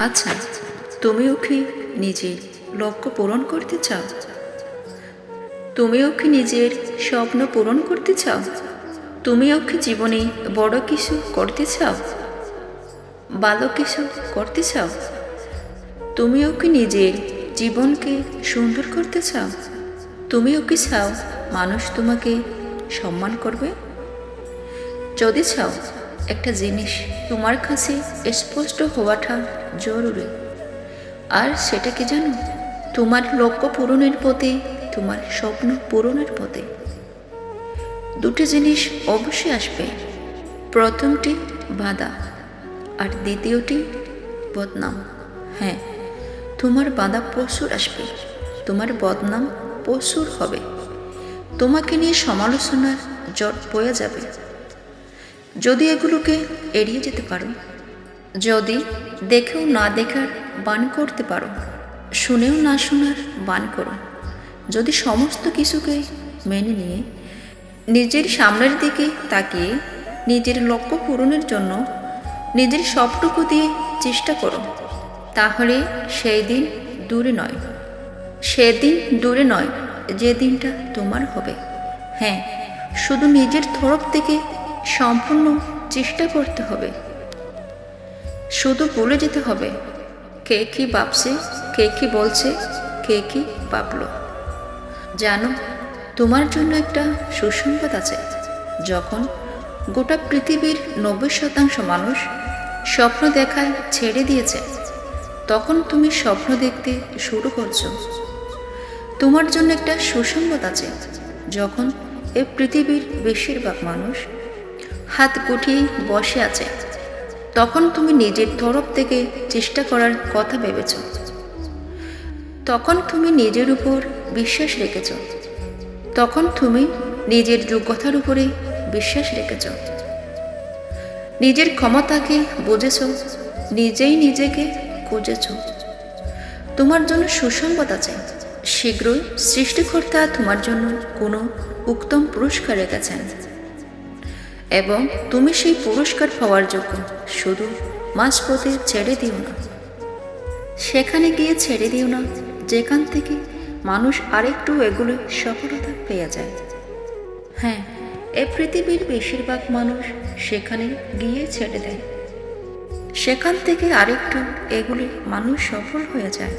আচ্ছা, তুমিও কি নিজের লক্ষ্য পূরণ করতে চাও? তুমিও কি নিজের স্বপ্ন পূরণ করতে চাও? তুমিও কি জীবনে বড় কিছু করতে চাও? ভালো কিছু করতে চাও? তুমিও কি নিজের জীবনকে সুন্দর করতে চাও? তুমিও কি চাও মানুষ তোমাকে সম্মান করবে? যদি চাও, একটা জিনিস তোমার কাছে স্পষ্ট হওয়াটা জরুরি। আর সেটা কি জানো? তোমার লক্ষ্য পূরণের পথে, তোমার স্বপ্ন পূরণের পথে দুটি জিনিস অবশ্যই আসবে। প্রথমটি বাধা, আর দ্বিতীয়টি বদনাম। হ্যাঁ, তোমার বাধা প্রচুর আসবে, তোমার বদনাম প্রচুর হবে, তোমাকে নিয়ে সমালোচনার জট বয়ে যাবে। যদি এগুলোকে এড়িয়ে যেতে পারো, যদি দেখেও না দেখার বান করতে পারো, শুনেও না শোনার বান করো, যদি সমস্ত কিছুকে মেনে নিয়ে নিজের সামনের দিকে তাকিয়ে নিজের লক্ষ্য পূরণের জন্য নিজের সবটুকু দিয়ে চেষ্টা করো, তাহলে সেই দিন দূরে নয়, সেদিন দূরে নয় যে দিনটা তোমার হবে। হ্যাঁ, শুধু নিজের তরফ থেকে সম্পূর্ণ চেষ্টা করতে হবে। শুধু ভুলে যেতে হবে কে কি ভাবছে, কে কি বলছে, কে কি ভাবলো। জানো, তোমার জন্য একটা সুসংবাদ আছে। যখন গোটা পৃথিবীর 90% মানুষ স্বপ্ন দেখায় ছেড়ে দিয়েছে, তখন তুমি স্বপ্ন দেখতে শুরু করছো। তোমার জন্য একটা সুসংবাদ আছে। যখন এই পৃথিবীর বেশিরভাগ মানুষ হাত গুটিয়ে বসে আছে, তখন তুমি নিজের তরফ থেকে চেষ্টা করার কথা ভেবেছ। তখন তুমি নিজের উপর বিশ্বাস রেখেছ। তখন তুমি নিজের যোগ্যতার উপরে বিশ্বাস রেখেছ, নিজের ক্ষমতাকে বুঝেছ, নিজেই নিজেকে খুঁজেছ। তোমার জন্য সুসংবাদ আছে। শীঘ্রই সৃষ্টিকর্তা তোমার জন্য কোনো উত্তম পুরস্কার রেখেছেন, এবং তুমি সেই পুরস্কার পাওয়ার যোগ্য। শুধু মাঝপথে ছেড়ে দিও না, সেখানে গিয়ে ছেড়ে দিও না যেখান থেকে মানুষ আরেকটু এগুলো সফলতা পেয়ে যায়। হ্যাঁ, এই পৃথিবীর বেশিরভাগ মানুষ সেখানে গিয়ে ছেড়ে দেয়, সেখান থেকে আরেকটু এগুলি মানুষ সফল হয়ে যায়।